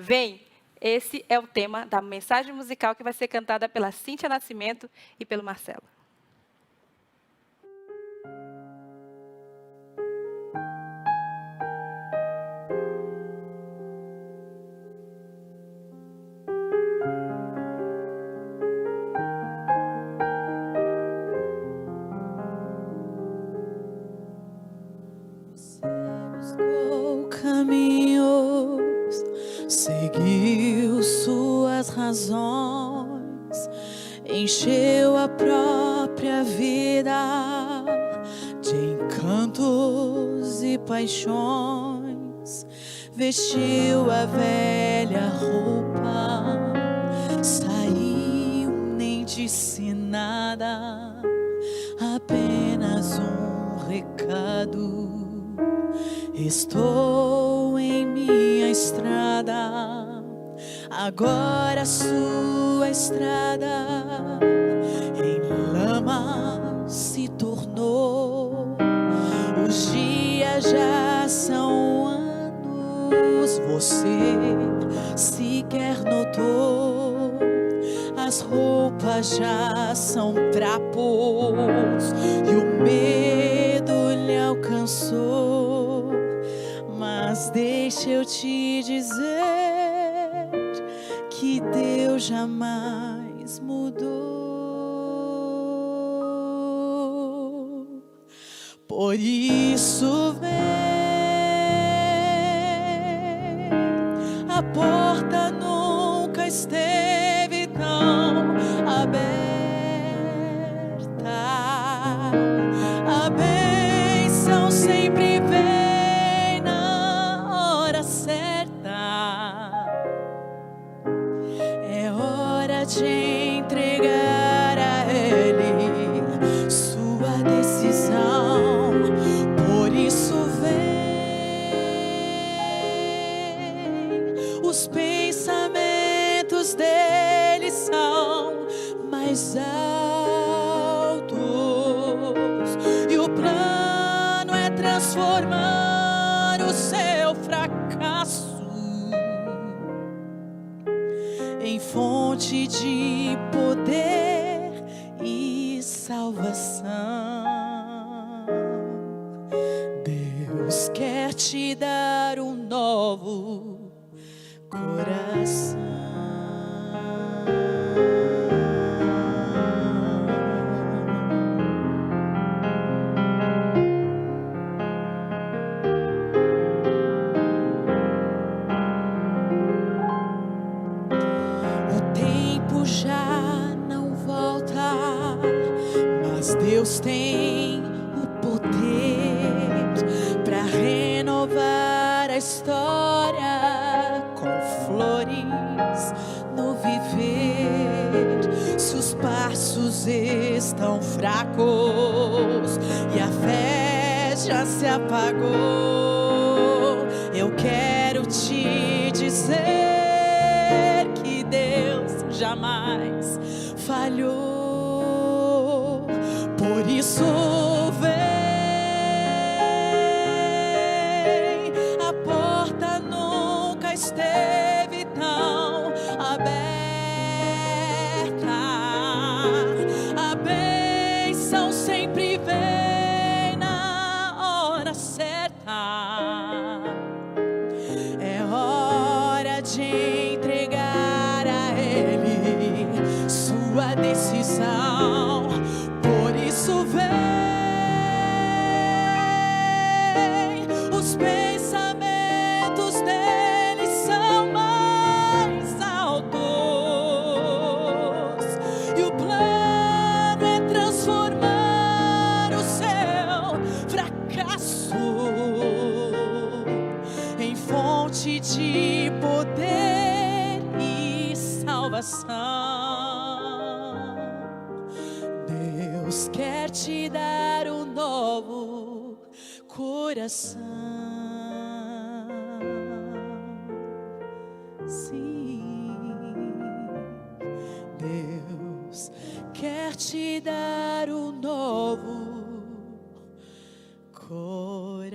Vem! Esse é o tema da mensagem musical que vai ser cantada pela Cíntia Nascimento e pelo Marcelo. Caminhos, seguiu suas razões, encheu a própria vida de encantos e paixões, vestiu a velha roupa, saiu, nem disse nada, apenas um recado. Estou em minha estrada, agora sua estrada em lama se tornou. Os dias já são anos, você sequer notou. As roupas já são trapos e o medo lhe alcançou. Mas deixa eu te dizer que Deus jamais mudou. Por isso vem, a porta nunca esteve tão aberta. A bênção sempre vem de entregar a Ele sua decisão. Por isso vem, os pensamentos dele são mais altos e o plano é transformar o seu fracasso em fonte de poder e salvação. Deus quer te dar um novo coração. Já não volta, mas Deus tem o poder para renovar a história com flores no viver. Se os passos estão fracos e a fé já se apagou, eu quero te dizer que Deus jamais falhou. Por isso vem, a porta nunca esteve tão aberta. A bênção sempre vem na hora certa. É hora de entregar a Ele sua decisão. Por isso vem, os pensamentos dele são mais altos e o plano é transformar o seu fracasso em fonte de poder e salvação. Deus quer te dar um novo coração. Sim, Deus quer te dar um novo coração.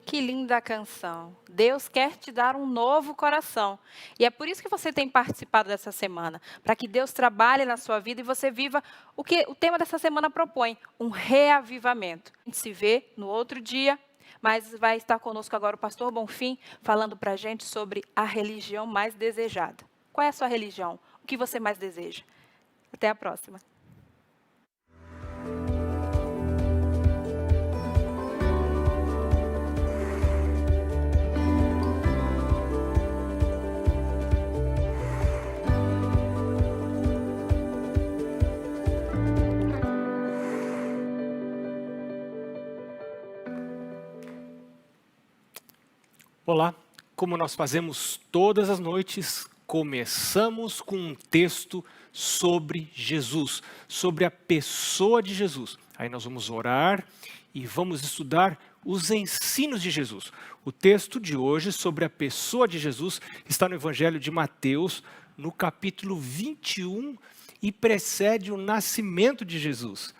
Que linda canção. Deus quer te dar um novo coração. E é por isso que você tem participado dessa semana. Para que Deus trabalhe na sua vida e você viva o que o tema dessa semana propõe. Um reavivamento. A gente se vê no outro dia. Mas vai estar conosco agora o pastor Bonfim, falando para a gente sobre a religião mais desejada. Qual é a sua religião? O que você mais deseja? Até a próxima. Olá, como nós fazemos todas as noites, começamos com um texto sobre Jesus, sobre a pessoa de Jesus. Aí nós vamos orar e vamos estudar os ensinos de Jesus. O texto de hoje sobre a pessoa de Jesus está no Evangelho de Mateus, no capítulo 21, e precede o nascimento de Jesus.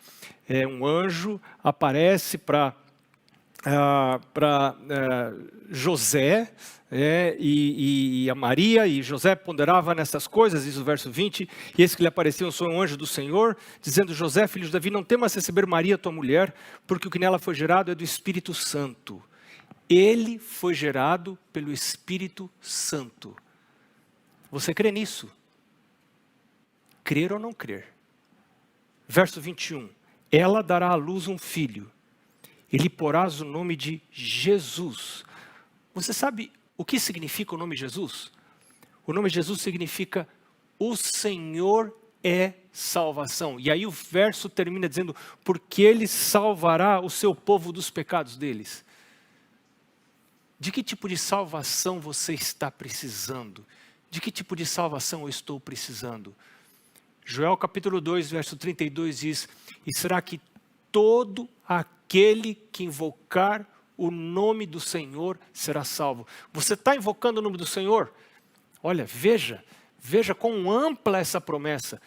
Um anjo aparece para José e a Maria, e José ponderava nessas coisas, diz o verso 20, e eis que lhe apareceu um anjo do Senhor, dizendo: José, filho de Davi, não temas receber Maria, tua mulher, porque o que nela foi gerado é do Espírito Santo. Ele foi gerado pelo Espírito Santo. Você crê nisso? Crer ou não crer? Verso 21, ela dará à luz um filho. Ele porás o nome de Jesus. Você sabe o que significa o nome Jesus? O nome Jesus significa o Senhor é salvação. E aí o verso termina dizendo, porque Ele salvará o seu povo dos pecados deles. De que tipo de salvação você está precisando? De que tipo de salvação eu estou precisando? Joel capítulo 2, verso 32 diz, e será que todo aquele que invocar o nome do Senhor será salvo. Você está invocando o nome do Senhor? Olha, veja quão ampla essa promessa.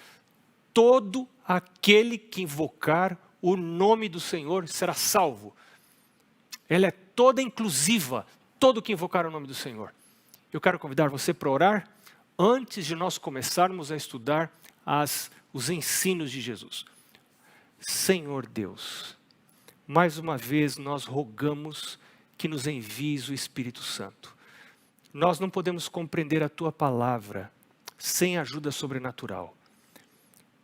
Todo aquele que invocar o nome do Senhor será salvo. Ela é toda inclusiva, todo que invocar o nome do Senhor. Eu quero convidar você para orar antes de nós começarmos a estudar os ensinos de Jesus. Senhor Deus, mais uma vez nós rogamos que nos envies o Espírito Santo. Nós não podemos compreender a Tua palavra sem ajuda sobrenatural.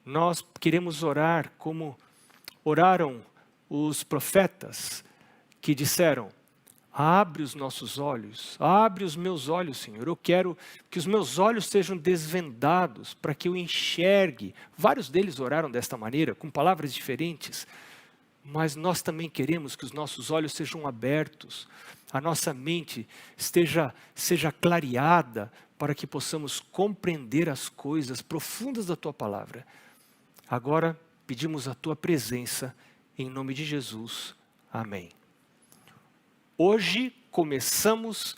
Nós queremos orar como oraram os profetas que disseram, abre os nossos olhos, abre os meus olhos, Senhor. Eu quero que os meus olhos sejam desvendados para que eu enxergue. Vários deles oraram desta maneira, com palavras diferentes. Mas nós também queremos que os nossos olhos sejam abertos, a nossa mente seja clareada para que possamos compreender as coisas profundas da Tua palavra. Agora pedimos a Tua presença em nome de Jesus. Amém. Hoje começamos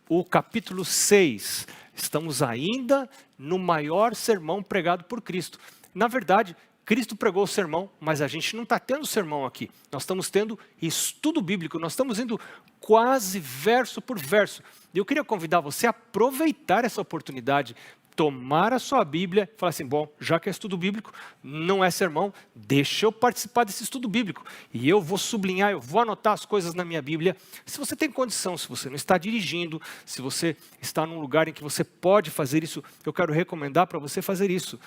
o capítulo 6. Estamos ainda no maior sermão pregado por Cristo. Na verdade, Cristo pregou o sermão, mas a gente não está tendo sermão aqui. Nós estamos tendo estudo bíblico, nós estamos indo quase verso por verso. E eu queria convidar você a aproveitar essa oportunidade, tomar a sua Bíblia e falar assim, bom, já que é estudo bíblico, não é sermão, deixa eu participar desse estudo bíblico. E eu vou sublinhar, eu vou anotar as coisas na minha Bíblia. Se você tem condição, se você não está dirigindo, se você está num lugar em que você pode fazer isso, eu quero recomendar para você fazer isso.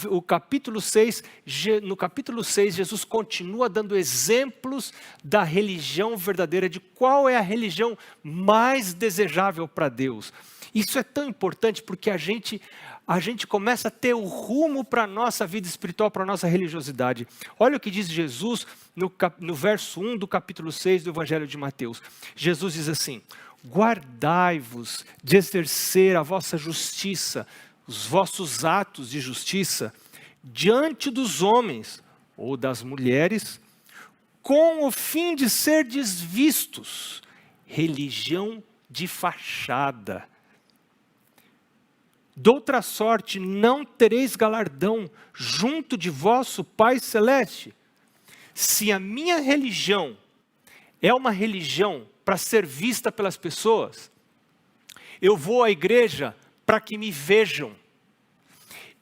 No capítulo 6, Jesus continua dando exemplos da religião verdadeira, de qual é a religião mais desejável para Deus. Isso é tão importante porque a gente começa a ter o rumo para a nossa vida espiritual, para a nossa religiosidade. Olha o que diz Jesus no verso 1 do capítulo 6 do Evangelho de Mateus. Jesus diz assim, guardai-vos de exercer a vossa justiça, os vossos atos de justiça, diante dos homens ou das mulheres, com o fim de serdes vistos. Religião de fachada. Doutra sorte, não tereis galardão junto de vosso Pai Celeste. Se a minha religião é uma religião para ser vista pelas pessoas. Eu vou à igreja para que me vejam.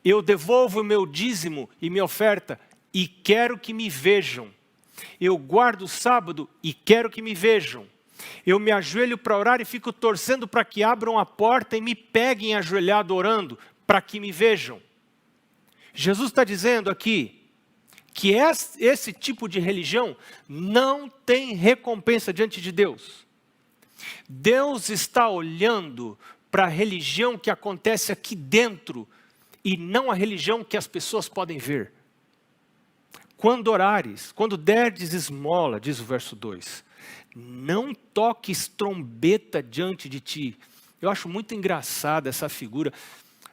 Eu devolvo o meu dízimo e minha oferta e quero que me vejam. Eu guardo o sábado e quero que me vejam. Eu me ajoelho para orar e fico torcendo para que abram a porta e me peguem ajoelhado orando, para que me vejam. Jesus está dizendo aqui que esse tipo de religião não tem recompensa diante de Deus. Deus está olhando para a religião que acontece aqui dentro e não a religião que as pessoas podem ver. Quando orares, quando derdes esmola, diz o verso 2, não toques trombeta diante de ti. Eu acho muito engraçada essa figura.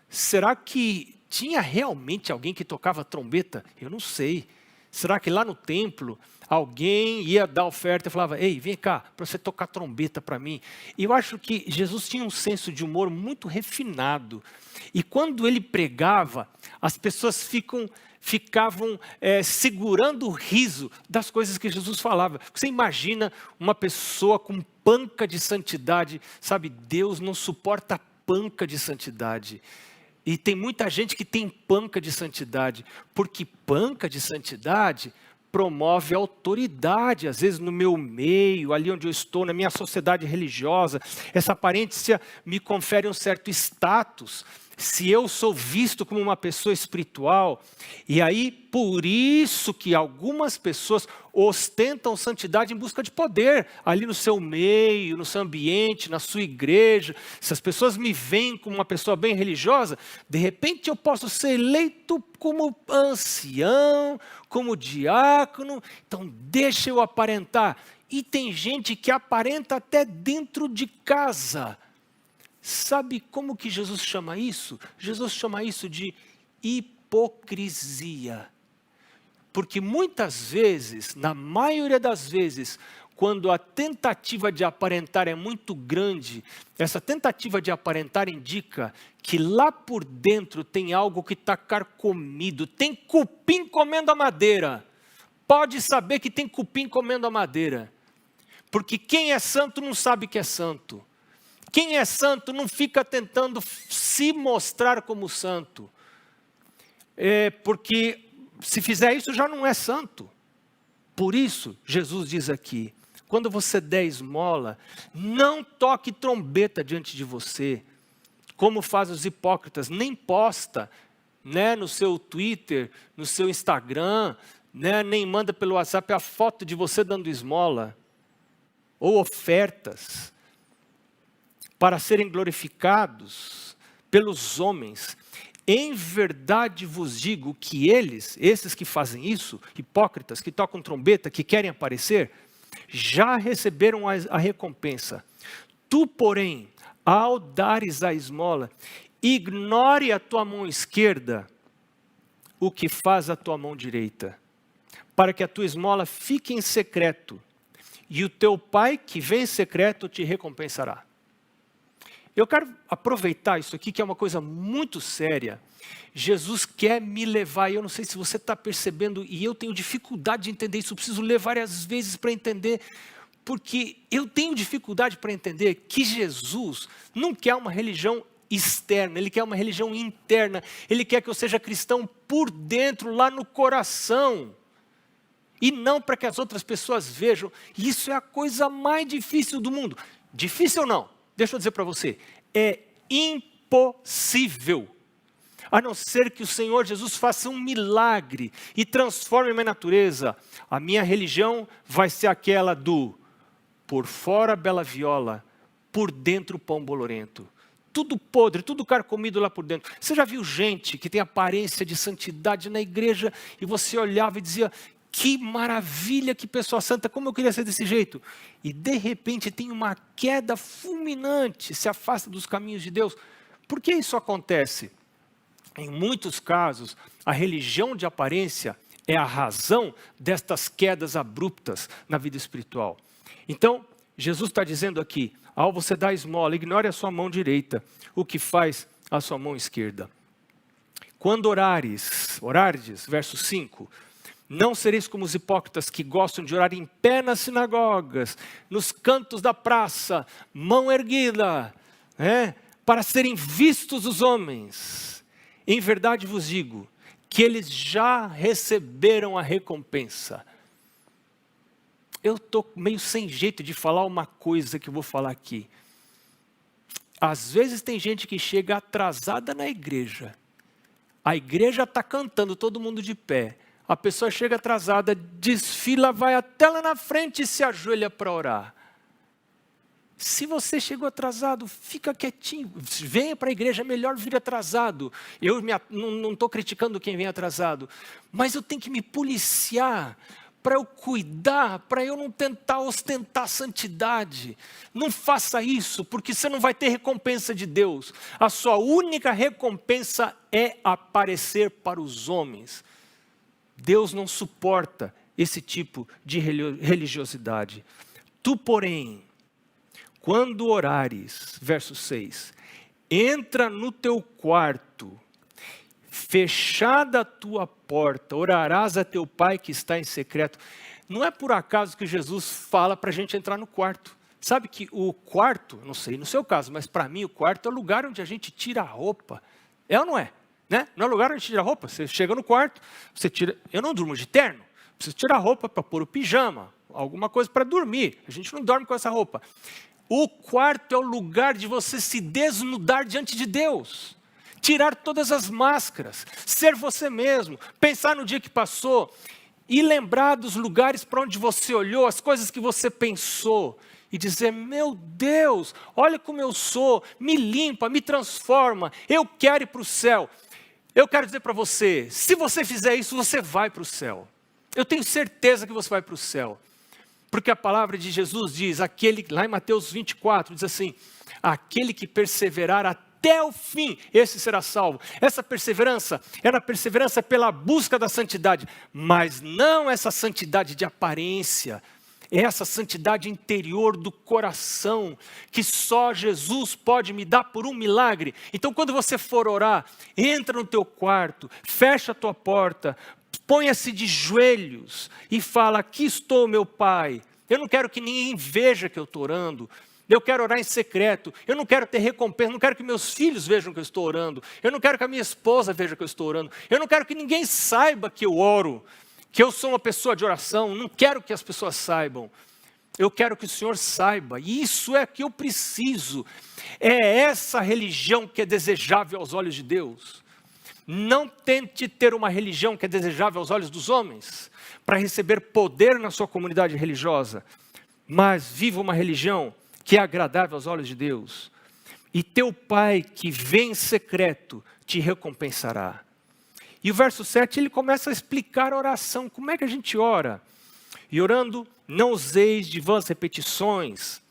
Será que tinha realmente alguém que tocava trombeta? Eu não sei. Será que lá no templo alguém ia dar oferta e falava, ei, vem cá, para você tocar trombeta para mim? E eu acho que Jesus tinha um senso de humor muito refinado. E quando ele pregava, as pessoas ficavam segurando o riso das coisas que Jesus falava. Você imagina uma pessoa com panca de santidade, sabe? Deus não suporta panca de santidade. E tem muita gente que tem panca de santidade, porque panca de santidade promove autoridade, às vezes no meu meio, ali onde eu estou, na minha sociedade religiosa. Essa aparência me confere um certo status. Se eu sou visto como uma pessoa espiritual, e aí por isso que algumas pessoas ostentam santidade em busca de poder, ali no seu meio, no seu ambiente, na sua igreja. Se as pessoas me veem como uma pessoa bem religiosa, de repente eu posso ser eleito como ancião, como diácono, então deixa eu aparentar. E tem gente que aparenta até dentro de casa. Sabe como que Jesus chama isso? Jesus chama isso de hipocrisia. Porque muitas vezes, na maioria das vezes, quando a tentativa de aparentar é muito grande, essa tentativa de aparentar indica que lá por dentro tem algo que está carcomido, tem cupim comendo a madeira. Pode saber que tem cupim comendo a madeira. Porque quem é santo não sabe que é santo. Quem é santo não fica tentando se mostrar como santo. Porque se fizer isso já não é santo. Por isso, Jesus diz aqui, quando você der esmola, não toque trombeta diante de você, como fazem os hipócritas, nem posta, né, no seu Twitter, no seu Instagram, né, nem manda pelo WhatsApp a foto de você dando esmola, ou ofertas, para serem glorificados pelos homens. Em verdade vos digo que esses que fazem isso, hipócritas, que tocam trombeta, que querem aparecer, já receberam a recompensa. Tu, porém, ao dares a esmola, ignore a tua mão esquerda o que faz a tua mão direita, para que a tua esmola fique em secreto, e o teu pai que vem em secreto te recompensará. Eu quero aproveitar isso aqui, que é uma coisa muito séria. Jesus quer me levar, e eu não sei se você está percebendo, e eu tenho dificuldade de entender isso, eu preciso ler várias vezes para entender, porque eu tenho dificuldade para entender que Jesus não quer uma religião externa, Ele quer uma religião interna, Ele quer que eu seja cristão por dentro, lá no coração, e não para que as outras pessoas vejam. Isso é a coisa mais difícil do mundo. Difícil ou não? Deixa eu dizer para você, é impossível, a não ser que o Senhor Jesus faça um milagre e transforme a minha natureza. A minha religião vai ser aquela do por fora bela viola, por dentro pão bolorento. Tudo podre, tudo carcomido lá por dentro. Você já viu gente que tem aparência de santidade na igreja e você olhava e dizia, que maravilha, que pessoa santa, como eu queria ser desse jeito. E de repente tem uma queda fulminante, se afasta dos caminhos de Deus. Por que isso acontece? Em muitos casos, a religião de aparência é a razão destas quedas abruptas na vida espiritual. Então, Jesus está dizendo aqui, ao você dar esmola, ignore a sua mão direita, o que faz a sua mão esquerda. Quando orardes, verso 5, Não sereis como os hipócritas que gostam de orar em pé nas sinagogas, nos cantos da praça, mão erguida, para serem vistos dos homens. Em verdade vos digo que eles já receberam a recompensa. Eu estou meio sem jeito de falar uma coisa que eu vou falar aqui. Às vezes tem gente que chega atrasada na igreja. A igreja está cantando, todo mundo de pé. A pessoa chega atrasada, desfila, vai até lá na frente e se ajoelha para orar. Se você chegou atrasado, fica quietinho. Venha para a igreja, é melhor vir atrasado. Eu não estou criticando quem vem atrasado, mas eu tenho que me policiar para eu cuidar, para eu não tentar ostentar santidade. Não faça isso, porque você não vai ter recompensa de Deus. A sua única recompensa é aparecer para os homens. Deus não suporta esse tipo de religiosidade. Tu, porém, quando orares, verso 6, entra no teu quarto, fechada a tua porta, orarás a teu pai que está em secreto. Não é por acaso que Jesus fala para a gente entrar no quarto. Sabe que o quarto, não sei no seu caso, mas para mim o quarto é o lugar onde a gente tira a roupa. É ou não é? Né? Não é o lugar onde tira a roupa. Você chega no quarto, você tira. Eu não durmo de terno. Preciso tirar a roupa para pôr o pijama, alguma coisa para dormir. A gente não dorme com essa roupa. O quarto é o lugar de você se desnudar diante de Deus. Tirar todas as máscaras. Ser você mesmo. Pensar no dia que passou. E lembrar dos lugares para onde você olhou, as coisas que você pensou. E dizer, meu Deus, olha como eu sou. Me limpa, me transforma. Eu quero ir para o céu. Eu quero dizer para você, se você fizer isso, você vai para o céu. Eu tenho certeza que você vai para o céu. Porque a palavra de Jesus diz, lá em Mateus 24, diz assim, aquele que perseverar até o fim, esse será salvo. Essa perseverança era a perseverança pela busca da santidade, mas não essa santidade de aparência, essa santidade interior do coração, que só Jesus pode me dar por um milagre. Então quando você for orar, entra no teu quarto, fecha a tua porta, ponha-se de joelhos e fala, aqui estou meu Pai. Eu não quero que ninguém veja que eu estou orando. Eu quero orar em secreto. Eu não quero ter recompensa. Não quero que meus filhos vejam que eu estou orando. Eu não quero que a minha esposa veja que eu estou orando. Eu não quero que ninguém saiba que eu oro, que eu sou uma pessoa de oração. Não quero que as pessoas saibam. Eu quero que o Senhor saiba. E isso é que eu preciso. É essa religião que é desejável aos olhos de Deus. Não tente ter uma religião que é desejável aos olhos dos homens, para receber poder na sua comunidade religiosa, mas viva uma religião que é agradável aos olhos de Deus. E teu Pai que vem em secreto te recompensará. E o verso 7, ele começa a explicar a oração. Como é que a gente ora? E orando, não useis de vãs repetições.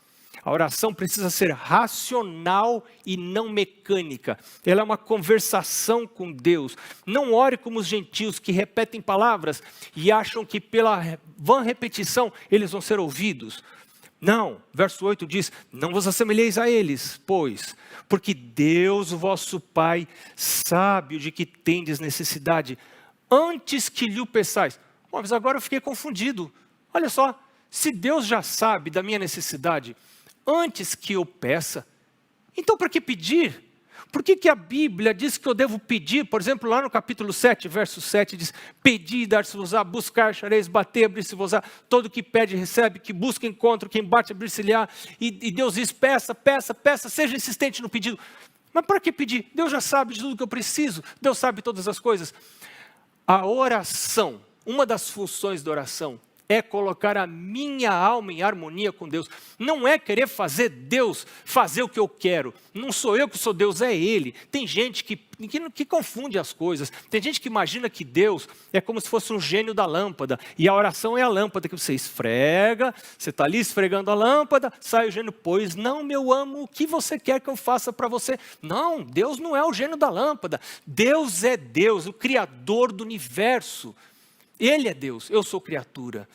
A oração precisa ser racional e não mecânica. Ela é uma conversação com Deus. Não ore como os gentios que repetem palavras e acham que pela vã repetição eles vão ser ouvidos. Não, verso 8 diz, não vos assemelheis a eles, pois, porque Deus, o vosso Pai, sabe o de que tendes necessidade, antes que lhe o peçais. Bom, mas agora eu fiquei confundido. Olha só, se Deus já sabe da minha necessidade, antes que eu peça, então para que pedir? Por que a Bíblia diz que eu devo pedir? Por exemplo, lá no capítulo 7, verso 7, diz, pedi e dar-se-vos-á, buscar, achareis, bater, abrir-se-vos-á, todo que pede recebe, que busca encontra, quem bate abrir-se-lhe-á, e Deus diz, peça, peça, peça, seja insistente no pedido. Mas para que pedir? Deus já sabe de tudo que eu preciso, Deus sabe todas as coisas. A oração, uma das funções da oração, é colocar a minha alma em harmonia com Deus. Não é querer fazer Deus fazer o que eu quero. Não sou eu que sou Deus, é Ele. Tem gente que confunde as coisas. Tem gente que imagina que Deus é como se fosse um gênio da lâmpada. E a oração é a lâmpada que você esfrega, você está ali esfregando a lâmpada, sai o gênio, pois não, meu amo, o que você quer que eu faça para você? Não, Deus não é o gênio da lâmpada. Deus é Deus, o Criador do universo. Ele é Deus, eu sou criatura.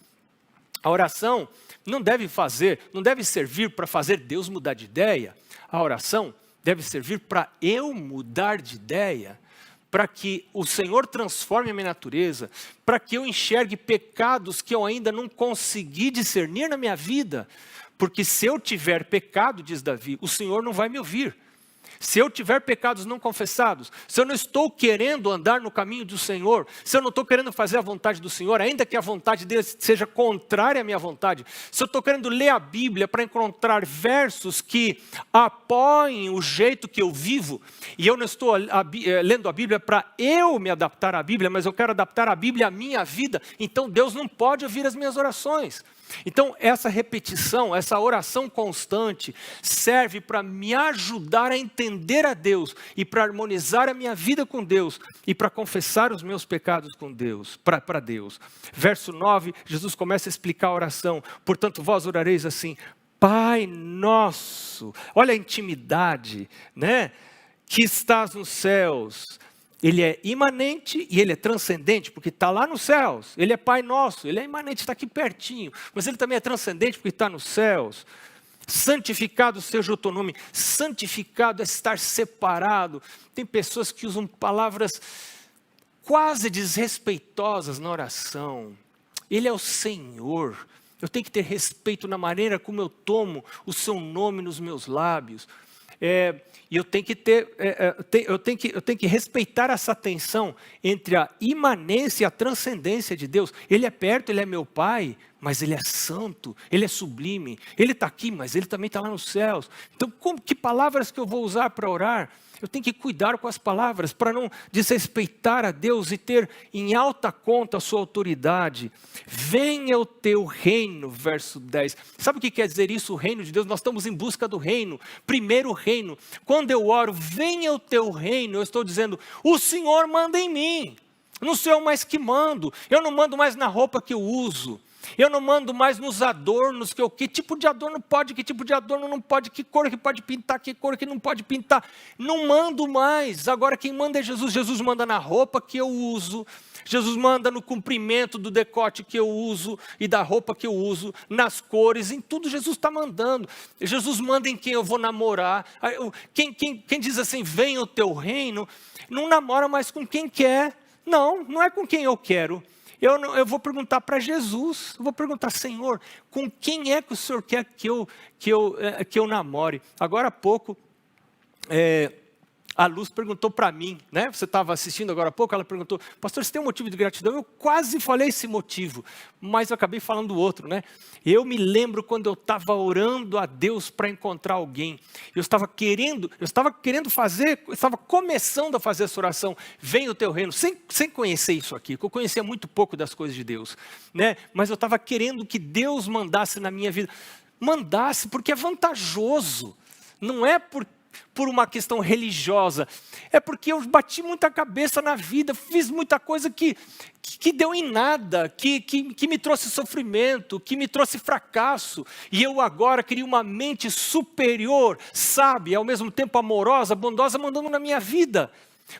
A oração não deve servir para fazer Deus mudar de ideia. A oração deve servir para eu mudar de ideia. para que o Senhor transforme a minha natureza, para que eu enxergue pecados que eu ainda não consegui discernir na minha vida. Porque se eu tiver pecado, diz Davi, o Senhor não vai me ouvir. Se eu tiver pecados não confessados, se eu não estou querendo andar no caminho do Senhor, se eu não estou querendo fazer a vontade do Senhor, ainda que a vontade dele seja contrária à minha vontade, se eu estou querendo ler a Bíblia para encontrar versos que apoiem o jeito que eu vivo, e eu não estou lendo a Bíblia para eu me adaptar à Bíblia, mas eu quero adaptar a Bíblia à minha vida, então Deus não pode ouvir as minhas orações. Então, essa repetição, essa oração constante, serve para me ajudar a entender a Deus e para harmonizar a minha vida com Deus e para confessar os meus pecados com Deus, para Deus. Verso 9, Jesus começa a explicar a oração. Portanto, vós orareis assim, Pai nosso. Olha a intimidade, né? Que estás nos céus. Ele é imanente e ele é transcendente, porque está lá nos céus. Ele é Pai nosso, ele é imanente, está aqui pertinho. Mas ele também é transcendente, porque está nos céus. Santificado seja o teu nome. Santificado é estar separado. Tem pessoas que usam palavras quase desrespeitosas na oração. Ele é o Senhor. Eu tenho que ter respeito na maneira como eu tomo o seu nome nos meus lábios. E eu tenho que respeitar essa tensão entre a imanência e a transcendência de Deus. Ele é perto, ele é meu Pai, mas ele é santo, ele é sublime. Ele está aqui, mas ele também está lá nos céus. Então, que palavras que eu vou usar para orar? Eu tenho que cuidar com as palavras para não desrespeitar a Deus e ter em alta conta a sua autoridade. Venha o teu reino, verso 10. Sabe o que quer dizer isso, o reino de Deus? Nós estamos em busca do reino, primeiro reino. Quando eu oro, venha o teu reino, eu estou dizendo, o Senhor manda em mim. Não sou eu mais que mando, eu não mando mais na roupa que eu uso. Eu não mando mais nos adornos, que tipo de adorno pode, que tipo de adorno não pode, que cor que pode pintar, que cor que não pode pintar. Não mando mais, agora quem manda é Jesus. Jesus manda na roupa que eu uso, Jesus manda no comprimento do decote que eu uso e da roupa que eu uso, nas cores, em tudo Jesus está mandando. Jesus manda em quem eu vou namorar. Quem diz assim, venha o teu reino, não namora mais com quem quer. Não é com quem eu quero. Eu vou perguntar para Jesus, eu vou perguntar, Senhor, com quem é que o Senhor quer que eu namore? Agora há pouco, a Luz perguntou para mim, né? Você estava assistindo agora há pouco, ela perguntou, pastor, você tem um motivo de gratidão? Eu quase falei esse motivo, mas eu acabei falando outro, né? Eu me lembro quando eu estava orando a Deus para encontrar alguém. Eu estava começando a fazer essa oração, venha o teu reino, sem conhecer isso aqui, que eu conhecia muito pouco das coisas de Deus, né? Mas eu estava querendo que Deus mandasse na minha vida. Mandasse porque é vantajoso, não é por uma questão religiosa, é porque eu bati muita cabeça na vida, fiz muita coisa que deu em nada, que me trouxe sofrimento, que me trouxe fracasso, e eu agora queria uma mente superior, sábia, ao mesmo tempo amorosa, bondosa, mandando na minha vida.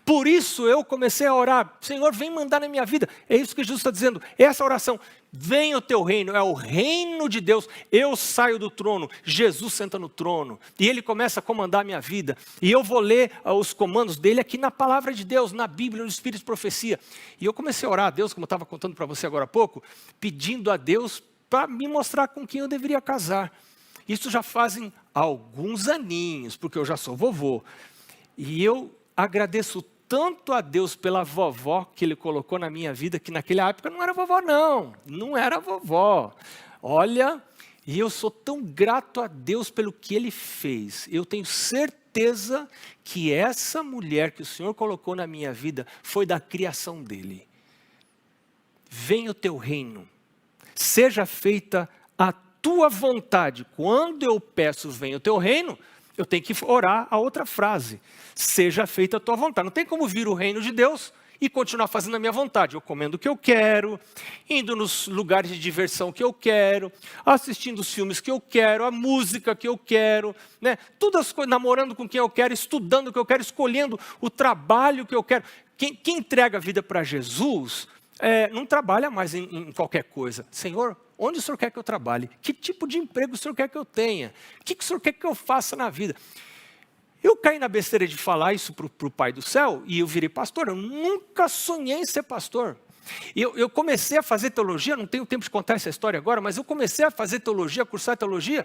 Por isso eu comecei a orar, Senhor, vem mandar na minha vida. É isso que Jesus está dizendo, essa oração, venha o teu reino, é o reino de Deus. Eu saio do trono, Jesus senta no trono, e Ele começa a comandar a minha vida. E eu vou ler os comandos dEle aqui na palavra de Deus, na Bíblia, no Espírito de profecia. E eu comecei a orar a Deus, como eu estava contando para você agora há pouco, pedindo a Deus para me mostrar com quem eu deveria casar. Isso já fazem alguns aninhos, porque eu já sou vovô. E eu agradeço tanto a Deus pela vovó que Ele colocou na minha vida, que naquela época não era vovó não era vovó. Olha, e eu sou tão grato a Deus pelo que Ele fez. Eu tenho certeza que essa mulher que o Senhor colocou na minha vida foi da criação dEle. Venha o teu reino, seja feita a tua vontade. Quando eu peço venha o teu reino, eu tenho que orar a outra frase. Seja feita a tua vontade. Não tem como vir o reino de Deus e continuar fazendo a minha vontade. Eu comendo o que eu quero, indo nos lugares de diversão que eu quero, assistindo os filmes que eu quero, a música que eu quero, né? Todas as coisas, namorando com quem eu quero, estudando o que eu quero, escolhendo o trabalho que eu quero. Quem entrega a vida para Jesus, não trabalha mais em qualquer coisa. Senhor, onde o Senhor quer que eu trabalhe? Que tipo de emprego o Senhor quer que eu tenha? O que o Senhor quer que eu faça na vida? Eu caí na besteira de falar isso para o Pai do Céu e eu virei pastor. Eu nunca sonhei em ser pastor. Eu comecei a fazer teologia, não tenho tempo de contar essa história agora, mas eu comecei a fazer teologia, a cursar teologia,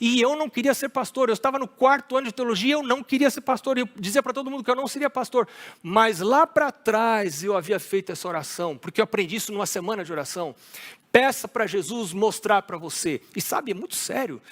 e eu não queria ser pastor. Eu estava no 4º ano de teologia e eu não queria ser pastor. Eu dizia para todo mundo que eu não seria pastor. Mas lá para trás eu havia feito essa oração, porque eu aprendi isso numa semana de oração. Peça para Jesus mostrar para você. E sabe, é muito sério.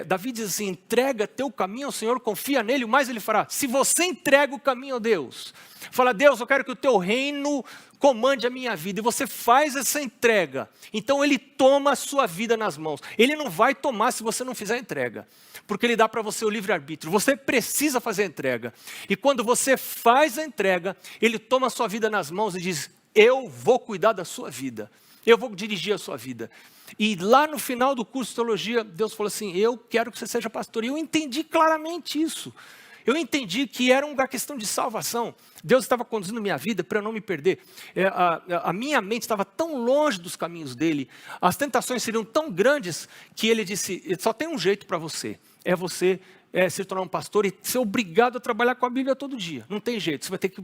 Davi diz assim, entrega teu caminho ao Senhor, confia nele, o mais ele fará. Se você entrega o caminho a Deus, fala, Deus, eu quero que o teu reino comande a minha vida. E você faz essa entrega. Então ele toma a sua vida nas mãos. Ele não vai tomar se você não fizer a entrega. Porque ele dá para você o livre-arbítrio. Você precisa fazer a entrega. E quando você faz a entrega, ele toma a sua vida nas mãos e diz, eu vou cuidar da sua vida. Eu vou dirigir a sua vida. E lá no final do curso de teologia, Deus falou assim, eu quero que você seja pastor. E eu entendi claramente isso. Eu entendi que era uma questão de salvação. Deus estava conduzindo minha vida para eu não me perder. A minha mente estava tão longe dos caminhos dele. As tentações seriam tão grandes que ele disse, só tem um jeito para você. É você se tornar um pastor e ser obrigado a trabalhar com a Bíblia todo dia. Não tem jeito, você vai ter que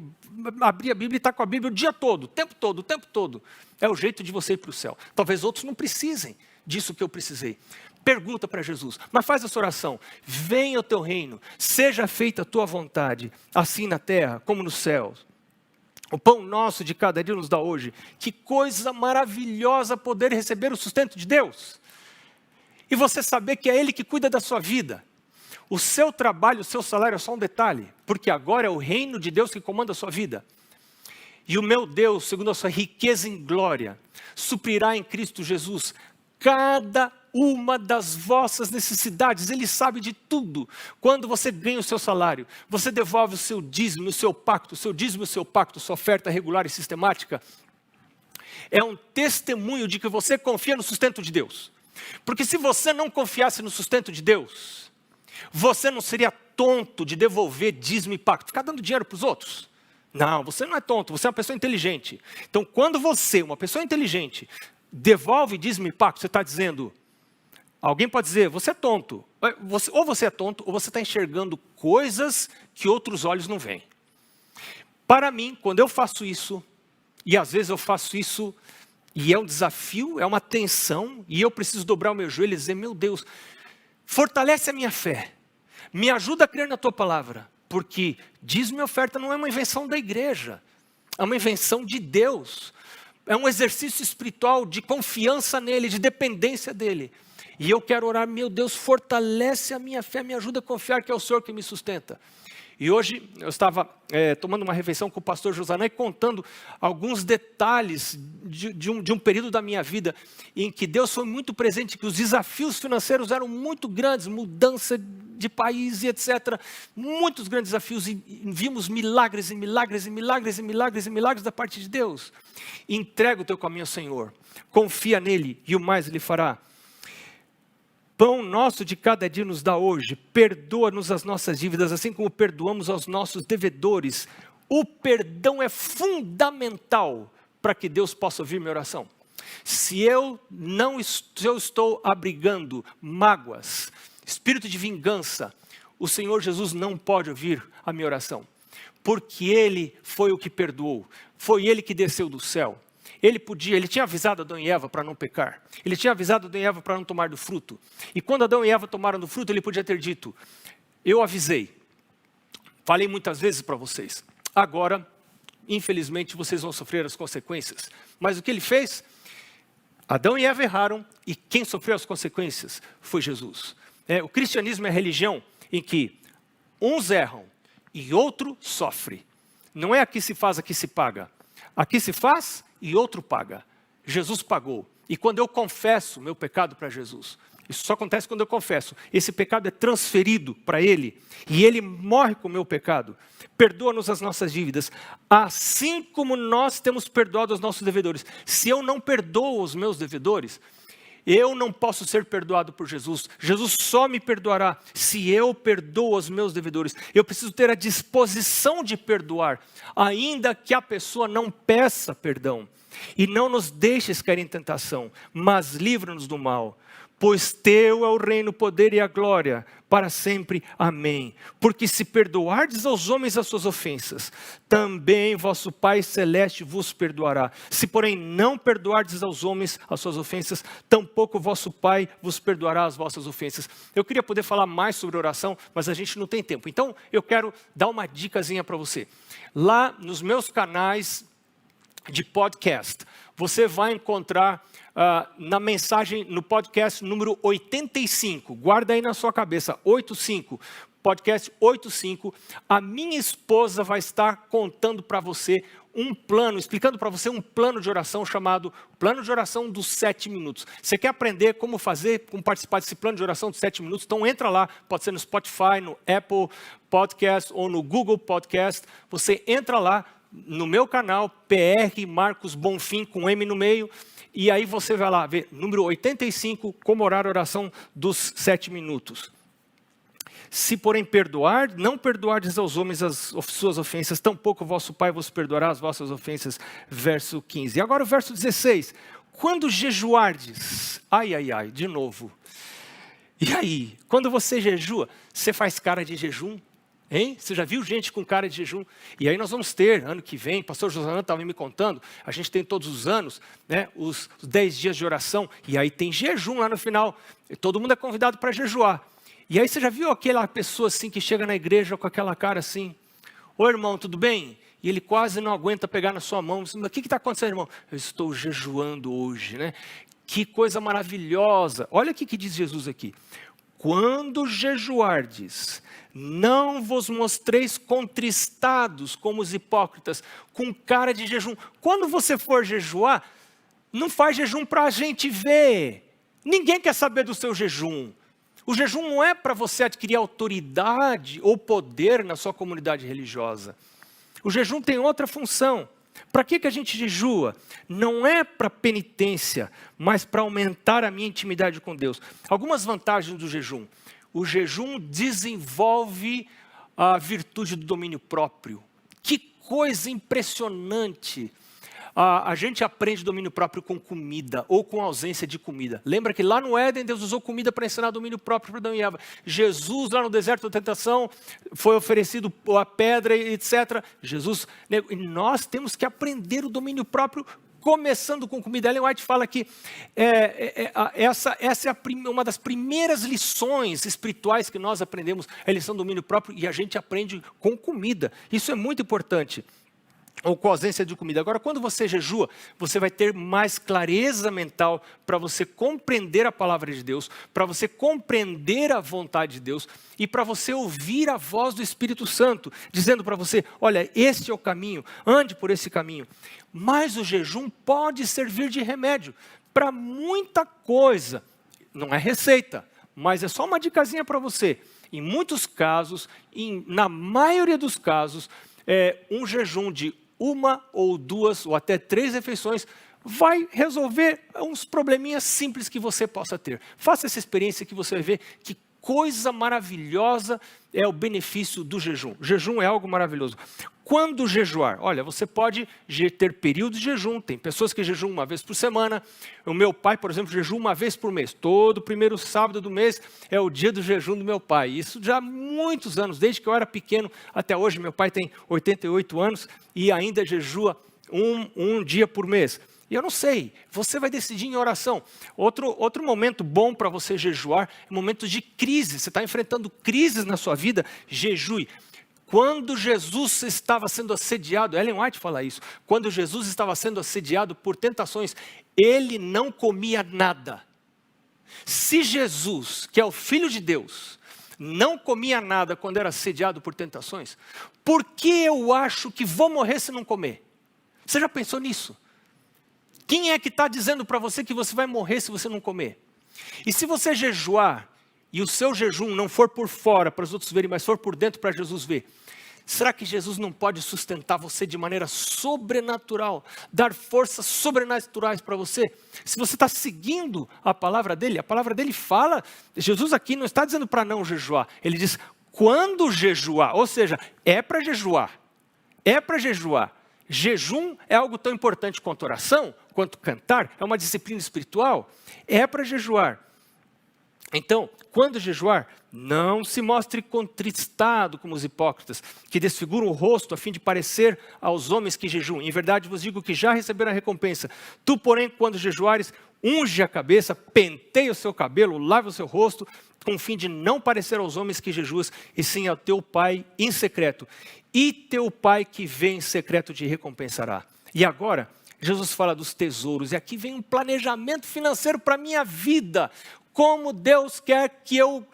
abrir a Bíblia e estar com a Bíblia o dia todo, o tempo todo, o tempo todo. É o jeito de você ir para o céu. Talvez outros não precisem disso que eu precisei. Pergunta para Jesus, mas faz essa oração. Venha o teu reino, seja feita a tua vontade, assim na terra como nos céus. O pão nosso de cada dia nos dá hoje. Que coisa maravilhosa poder receber o sustento de Deus. E você saber que é Ele que cuida da sua vida. O seu trabalho, o seu salário é só um detalhe, porque agora é o reino de Deus que comanda a sua vida. E o meu Deus, segundo a sua riqueza em glória, suprirá em Cristo Jesus cada uma das vossas necessidades. Ele sabe de tudo. Quando você ganha o seu salário, você devolve o seu dízimo, o seu pacto, o seu dízimo, o seu pacto, sua oferta regular e sistemática. É um testemunho de que você confia no sustento de Deus. Porque se você não confiasse no sustento de Deus, você não seria tonto de devolver dízimo e pacto, ficar dando dinheiro para os outros. Não, você não é tonto, você é uma pessoa inteligente. Então, quando você, uma pessoa inteligente, devolve dízimo e pacto, você está dizendo, alguém pode dizer, você é tonto. Ou você é tonto, ou você está enxergando coisas que outros olhos não veem. Para mim, quando eu faço isso, e às vezes eu faço isso, e é um desafio, é uma tensão, e eu preciso dobrar o meu joelho e dizer, meu Deus, fortalece a minha fé, me ajuda a crer na tua palavra, porque dízimo e oferta não é uma invenção da igreja, é uma invenção de Deus, é um exercício espiritual de confiança nele, de dependência dele. E eu quero orar, meu Deus, fortalece a minha fé, me ajuda a confiar que é o Senhor que me sustenta. E hoje eu estava tomando uma refeição com o pastor Josanay, contando alguns detalhes de um período da minha vida em que Deus foi muito presente, que os desafios financeiros eram muito grandes, mudança de país e etc. Muitos grandes desafios e vimos milagres e milagres e milagres e milagres e milagres da parte de Deus. Entrega o teu caminho ao Senhor, confia nele e o mais ele fará. Pão nosso de cada dia nos dá hoje, perdoa-nos as nossas dívidas, assim como perdoamos aos nossos devedores. O perdão é fundamental para que Deus possa ouvir minha oração. Se eu estou abrigando mágoas, espírito de vingança, o Senhor Jesus não pode ouvir a minha oração. Porque Ele foi o que perdoou, foi Ele que desceu do céu. Ele tinha avisado Adão e Eva para não pecar. Ele tinha avisado Adão e Eva para não tomar do fruto. E quando Adão e Eva tomaram do fruto, ele podia ter dito, eu avisei. Falei muitas vezes para vocês. Agora, infelizmente, vocês vão sofrer as consequências. Mas o que ele fez? Adão e Eva erraram e quem sofreu as consequências foi Jesus. O cristianismo é a religião em que uns erram e outro sofre. Não é aqui se faz, aqui se paga. Aqui se faz e outro paga. Jesus pagou. E quando eu confesso meu pecado para Jesus, isso só acontece quando eu confesso, esse pecado é transferido para Ele, e Ele morre com o meu pecado, perdoa-nos as nossas dívidas, assim como nós temos perdoado os nossos devedores. Se eu não perdoo os meus devedores, eu não posso ser perdoado por Jesus. Jesus só me perdoará se eu perdoo os meus devedores. Eu preciso ter a disposição de perdoar, ainda que a pessoa não peça perdão. E não nos deixes cair em tentação, mas livra-nos do mal. Pois teu é o reino, o poder e a glória, para sempre. Amém. Porque se perdoardes aos homens as suas ofensas, também vosso Pai Celeste vos perdoará. Se, porém, não perdoardes aos homens as suas ofensas, tampouco vosso Pai vos perdoará as vossas ofensas. Eu queria poder falar mais sobre oração, mas a gente não tem tempo. Então, eu quero dar uma dicasinha para você. Lá nos meus canais de podcast, você vai encontrar na mensagem, no podcast número 85, guarda aí na sua cabeça, 85, podcast 85, a minha esposa vai estar contando para você um plano, explicando para você um plano de oração chamado Plano de Oração dos 7 Minutos. Você quer aprender como fazer, como participar desse plano de oração dos 7 minutos? Então entra lá, pode ser no Spotify, no Apple Podcast ou no Google Podcast, você entra lá no meu canal, PR Marcos Bonfim, com M no meio, e aí você vai lá ver, número 85, como orar a oração dos 7 minutos. Se, porém, não perdoardes aos homens as suas ofensas, tampouco vosso Pai vos perdoará as vossas ofensas. Verso 15. E agora o verso 16. Quando jejuardes, de novo. E aí, quando você jejua, você faz cara de jejum? Hein? Você já viu gente com cara de jejum? E aí nós vamos ter, ano que vem, o pastor Josanã estava me contando, a gente tem todos os anos, né, os 10 dias de oração, e aí tem jejum lá no final, e todo mundo é convidado para jejuar. E aí você já viu aquela pessoa assim que chega na igreja com aquela cara assim, oi irmão, tudo bem? E ele quase não aguenta pegar na sua mão, mas o que está acontecendo, irmão? Eu estou jejuando hoje, né? Que coisa maravilhosa. Olha o que diz Jesus aqui. Quando jejuardes, não vos mostreis contristados como os hipócritas, com cara de jejum. Quando você for jejuar, não faz jejum para a gente ver. Ninguém quer saber do seu jejum. O jejum não é para você adquirir autoridade ou poder na sua comunidade religiosa. O jejum tem outra função. Para que a gente jejua? Não é para penitência, mas para aumentar a minha intimidade com Deus. Algumas vantagens do jejum. O jejum desenvolve a virtude do domínio próprio. Que coisa impressionante! A gente aprende domínio próprio com comida ou com ausência de comida. Lembra que lá no Éden Deus usou comida para ensinar domínio próprio para Adão e Eva. Jesus lá no deserto da tentação foi oferecido a pedra, etc. Jesus, e nós temos que aprender o domínio próprio começando com comida. Ellen White fala que essa é uma das primeiras lições espirituais que nós aprendemos, é a lição do domínio próprio, e a gente aprende com comida. Isso é muito importante. Ou com ausência de comida. Agora, quando você jejua, você vai ter mais clareza mental para você compreender a palavra de Deus, para você compreender a vontade de Deus e para você ouvir a voz do Espírito Santo, dizendo para você, olha, este é o caminho, ande por esse caminho. Mas o jejum pode servir de remédio para muita coisa. Não é receita, mas é só uma dicasinha para você. Em muitos casos, na maioria dos casos, um jejum de 1 ou 2 ou até 3 refeições vai resolver uns probleminhas simples que você possa ter. Faça essa experiência que você vai ver que coisa maravilhosa é o benefício do jejum. O jejum é algo maravilhoso. Quando jejuar? Olha, você pode ter períodos de jejum. Tem pessoas que jejuam 1 vez por semana. O meu pai, por exemplo, jejua 1 vez por mês. Todo primeiro sábado do mês é o dia do jejum do meu pai. Isso já há muitos anos, desde que eu era pequeno até hoje. Meu pai tem 88 anos e ainda jejua um dia por mês. E eu não sei, você vai decidir em oração. Outro momento bom para você jejuar é momentos de crise. Você está enfrentando crises na sua vida, jejue. Quando Jesus estava sendo assediado, Ellen White fala isso, quando Jesus estava sendo assediado por tentações, ele não comia nada. Se Jesus, que é o Filho de Deus, não comia nada quando era assediado por tentações, por que eu acho que vou morrer se não comer? Você já pensou nisso? Quem é que está dizendo para você que você vai morrer se você não comer? E se você jejuar, e o seu jejum não for por fora para os outros verem, mas for por dentro para Jesus ver, será que Jesus não pode sustentar você de maneira sobrenatural, dar forças sobrenaturais para você? Se você está seguindo a palavra dele fala, Jesus aqui não está dizendo para não jejuar, ele diz quando jejuar, ou seja, é para jejuar, é para jejuar. Jejum é algo tão importante quanto oração, quanto cantar, é uma disciplina espiritual, é para jejuar. Então, quando jejuar, não se mostre contristado como os hipócritas, que desfiguram o rosto a fim de parecer aos homens que jejuam. Em verdade vos digo que já receberam a recompensa. Tu, porém, quando jejuares, unge a cabeça, penteia o seu cabelo, lave o seu rosto, com o fim de não parecer aos homens que jejuas, e sim ao teu Pai em secreto. E teu Pai que vê em secreto te recompensará. E agora, Jesus fala dos tesouros, e aqui vem um planejamento financeiro para a minha vida. Como Deus quer que eu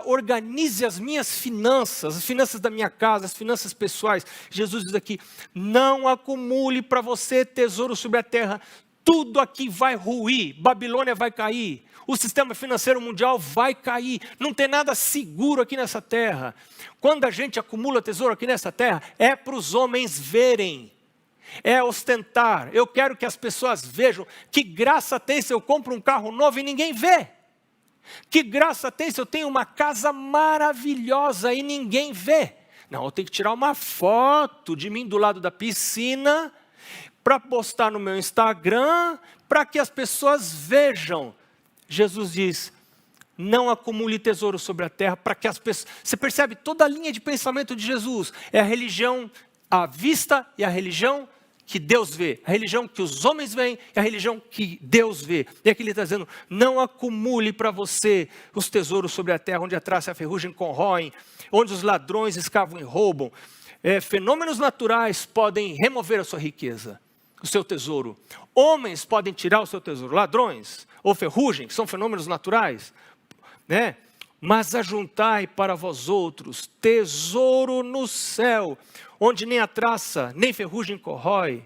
organize as minhas finanças, as finanças da minha casa, as finanças pessoais. Jesus diz aqui, não acumule para você tesouro sobre a terra, tudo aqui vai ruir, Babilônia vai cair, o sistema financeiro mundial vai cair, não tem nada seguro aqui nessa terra. Quando a gente acumula tesouro aqui nessa terra, é para os homens verem. É ostentar. Eu quero que as pessoas vejam que graça tem se eu compro um carro novo e ninguém vê. Que graça tem se eu tenho uma casa maravilhosa e ninguém vê. Não, eu tenho que tirar uma foto de mim do lado da piscina para postar no meu Instagram, para que as pessoas vejam. Jesus diz, não acumule tesouro sobre a terra, para que as pessoas... Você percebe toda a linha de pensamento de Jesus? É a religião à vista e a religião que Deus vê, a religião que os homens veem e a religião que Deus vê. E aqui ele está dizendo, não acumule para você os tesouros sobre a terra, onde a traça e a ferrugem corroem, onde os ladrões escavam e roubam. Fenômenos naturais podem remover a sua riqueza, o seu tesouro. Homens podem tirar o seu tesouro, ladrões ou ferrugem, que são fenômenos naturais, né? Mas ajuntai para vós outros tesouro no céu, onde nem a traça, nem ferrugem corrói,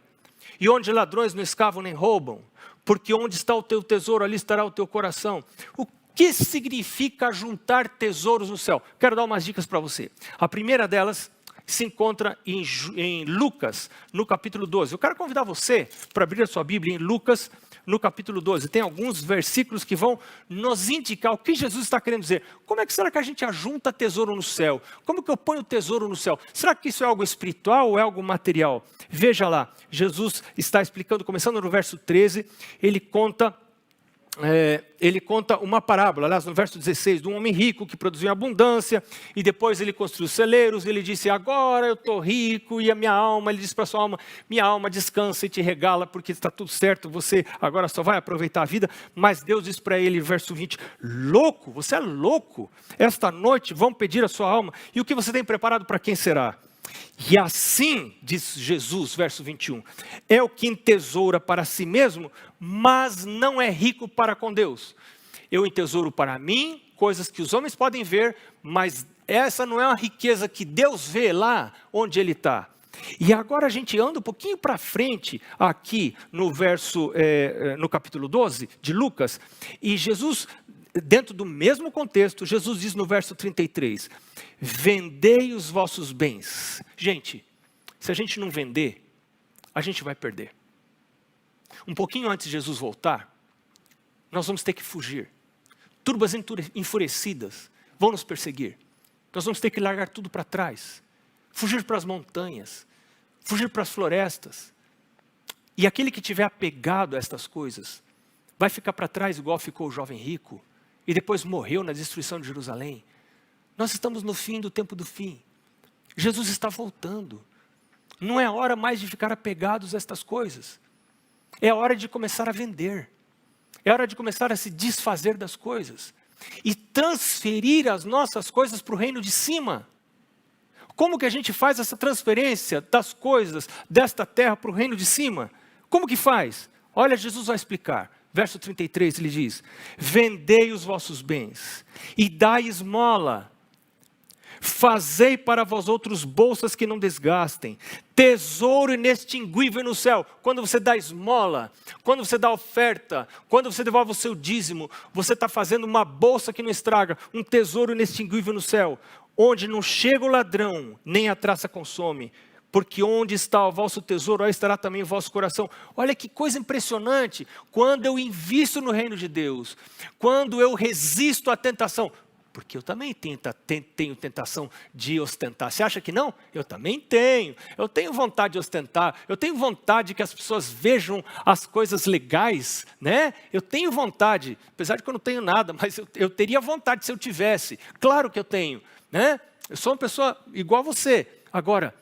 e onde ladrões não escavam nem roubam, porque onde está o teu tesouro, ali estará o teu coração. O que significa juntar tesouros no céu? Quero dar umas dicas para você. A primeira delas se encontra em Lucas, no capítulo 12. Eu quero convidar você para abrir a sua Bíblia em Lucas, no capítulo 12. Tem alguns versículos que vão nos indicar o que Jesus está querendo dizer. Como é que será que a gente ajunta tesouro no céu? Como que eu ponho tesouro no céu? Será que isso é algo espiritual ou é algo material? Veja lá, Jesus está explicando, começando no verso 13, ele conta uma parábola, aliás, no verso 16, de um homem rico que produziu abundância, e depois ele construiu celeiros, e ele disse, agora eu estou rico, e a minha alma, ele disse para a sua alma, minha alma descansa e te regala, porque está tudo certo, você agora só vai aproveitar a vida. Mas Deus disse para ele, verso 20, louco, você é louco, esta noite vão pedir a sua alma, e o que você tem preparado para quem será? E assim, diz Jesus, verso 21, é o que entesoura para si mesmo, mas não é rico para com Deus. Eu entesouro para mim coisas que os homens podem ver, mas essa não é uma riqueza que Deus vê lá onde Ele está. E agora a gente anda um pouquinho para frente, aqui no no capítulo 12 de Lucas, e Jesus, dentro do mesmo contexto, Jesus diz no verso 33, vendei os vossos bens. Gente, se a gente não vender, a gente vai perder. Um pouquinho antes de Jesus voltar, nós vamos ter que fugir. Turbas enfurecidas vão nos perseguir. Nós vamos ter que largar tudo para trás. Fugir para as montanhas, fugir para as florestas. E aquele que tiver apegado a estas coisas, vai ficar para trás igual ficou o jovem rico, e depois morreu na destruição de Jerusalém. Nós estamos no fim do tempo do fim. Jesus está voltando. Não é hora mais de ficar apegados a estas coisas. É hora de começar a vender. É hora de começar a se desfazer das coisas. E transferir as nossas coisas para o reino de cima. Como que a gente faz essa transferência das coisas desta terra para o reino de cima? Como que faz? Olha, Jesus vai explicar. Verso 33, ele diz, vendei os vossos bens e dai esmola. Fazei para vós outros bolsas que não desgastem, tesouro inextinguível no céu. Quando você dá esmola, quando você dá oferta, quando você devolve o seu dízimo, você está fazendo uma bolsa que não estraga, um tesouro inextinguível no céu, onde não chega o ladrão, nem a traça consome. Porque onde está o vosso tesouro, aí estará também o vosso coração. Olha que coisa impressionante, quando eu invisto no reino de Deus, quando eu resisto à tentação, porque eu também tenho tentação de ostentar. Você acha que não? Eu também tenho. Eu tenho vontade de ostentar. Eu tenho vontade que as pessoas vejam as coisas legais, né? Eu tenho vontade, apesar de que eu não tenho nada, mas eu teria vontade se eu tivesse. Claro que eu tenho, né? Eu sou uma pessoa igual a você. Agora,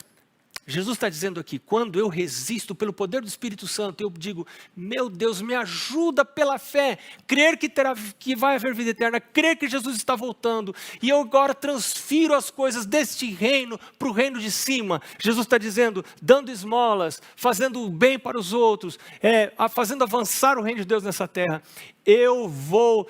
Jesus está dizendo aqui, quando eu resisto pelo poder do Espírito Santo, eu digo, meu Deus, me ajuda pela fé, crer que vai haver vida eterna, crer que Jesus está voltando, e eu agora transfiro as coisas deste reino para o reino de cima. Jesus está dizendo, dando esmolas, fazendo o bem para os outros, fazendo avançar o reino de Deus nessa terra. Eu vou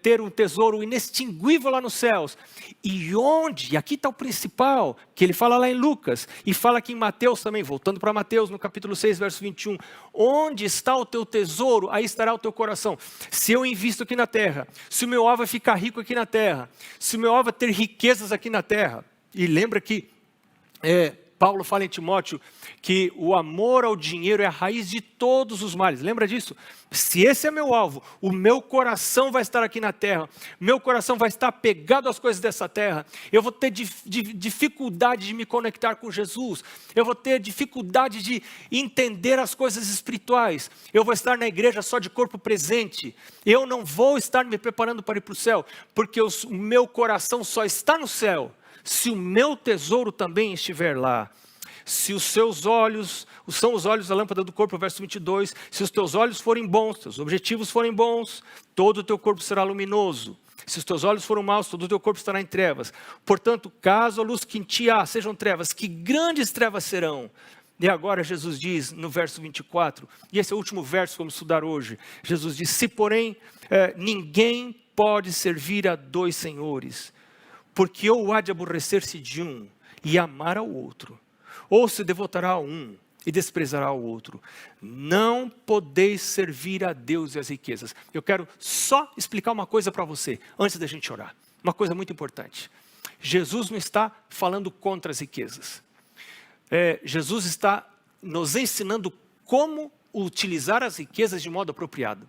ter um tesouro inextinguível lá nos céus. E onde? E aqui está o principal, que ele fala lá em Lucas, e fala aqui em Mateus também, voltando para Mateus, no capítulo 6, verso 21. Onde está o teu tesouro, aí estará o teu coração. Se eu invisto aqui na terra, se o meu alvo é ficar rico aqui na terra, se o meu alvo é ter riquezas aqui na terra, e lembra que Paulo fala em Timóteo que o amor ao dinheiro é a raiz de todos os males. Lembra disso? Se esse é meu alvo, o meu coração vai estar aqui na terra, meu coração vai estar apegado às coisas dessa terra, eu vou ter dificuldade de me conectar com Jesus, eu vou ter dificuldade de entender as coisas espirituais, eu vou estar na igreja só de corpo presente, eu não vou estar me preparando para ir para o céu, porque o meu coração só está no céu se o meu tesouro também estiver lá. Se os seus olhos, são os olhos da lâmpada do corpo, verso 22, se os teus olhos forem bons, teus objetivos forem bons, todo o teu corpo será luminoso. Se os teus olhos forem maus, todo o teu corpo estará em trevas. Portanto, caso a luz que em ti há sejam trevas, que grandes trevas serão. E agora Jesus diz no verso 24, e esse é o último verso que vamos estudar hoje. Jesus diz, se porém ninguém pode servir a dois senhores, porque ou há de aborrecer-se de um e amar ao outro, ou se devotará a um e desprezará o outro. Não podeis servir a Deus e as riquezas. Eu quero só explicar uma coisa para você, antes da gente orar. Uma coisa muito importante. Jesus não está falando contra as riquezas. Jesus está nos ensinando como utilizar as riquezas de modo apropriado.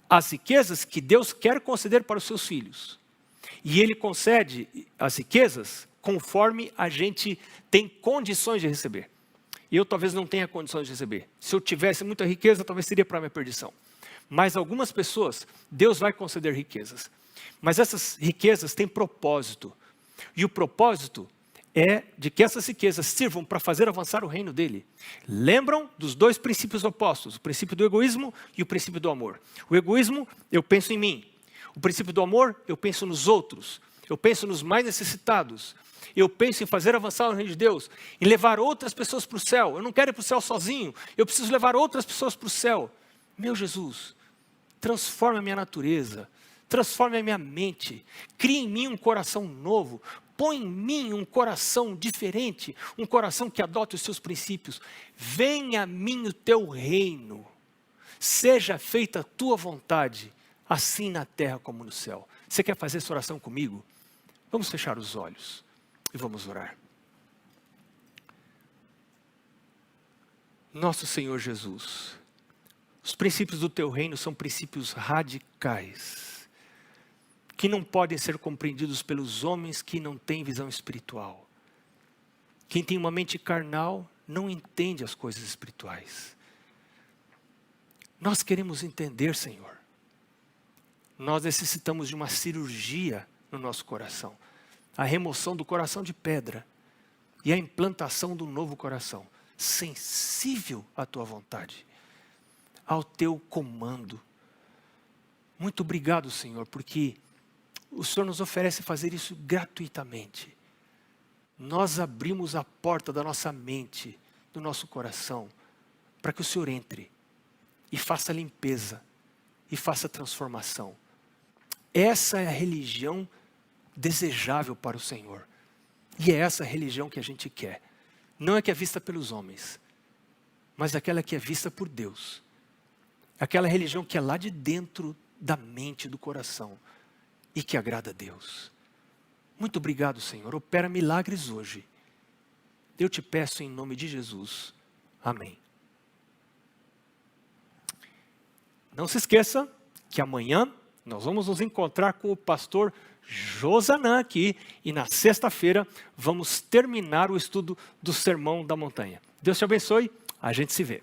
As riquezas que Deus quer conceder para os seus filhos. E Ele concede as riquezas conforme a gente tem condições de receber. Eu talvez não tenha condições de receber. Se eu tivesse muita riqueza, talvez seria para a minha perdição. Mas algumas pessoas, Deus vai conceder riquezas. Mas essas riquezas têm propósito. E o propósito é de que essas riquezas sirvam para fazer avançar o reino dele. Lembram dos dois princípios opostos, o princípio do egoísmo e o princípio do amor. O egoísmo, eu penso em mim. O princípio do amor, eu penso nos outros. Eu penso nos mais necessitados. Eu penso em fazer avançar o reino de Deus, em levar outras pessoas para o céu. Eu não quero ir para o céu sozinho, eu preciso levar outras pessoas para o céu. Meu Jesus, transforma a minha natureza, transforma a minha mente, cria em mim um coração novo, põe em mim um coração diferente, um coração que adote os seus princípios. Venha a mim o teu reino, seja feita a tua vontade, assim na terra como no céu. Você quer fazer essa oração comigo? Vamos fechar os olhos e vamos orar. Nosso Senhor Jesus, os princípios do teu reino são princípios radicais, que não podem ser compreendidos pelos homens que não têm visão espiritual. Quem tem uma mente carnal não entende as coisas espirituais. Nós queremos entender, Senhor. Nós necessitamos de uma cirurgia no nosso coração. A remoção do coração de pedra e a implantação do novo coração, sensível à tua vontade, ao teu comando. Muito obrigado, Senhor, porque o Senhor nos oferece fazer isso gratuitamente. Nós abrimos a porta da nossa mente, do nosso coração, para que o Senhor entre e faça limpeza e faça transformação. Essa é a religião desejável para o Senhor. E é essa religião que a gente quer. Não é que é vista pelos homens, mas aquela que é vista por Deus. Aquela religião que é lá de dentro da mente, do coração, e que agrada a Deus. Muito obrigado, Senhor. Opera milagres hoje. Eu te peço em nome de Jesus. Amém. Não se esqueça que amanhã nós vamos nos encontrar com o pastor Josanã aqui e na sexta-feira vamos terminar o estudo do Sermão da Montanha. Deus te abençoe, a gente se vê.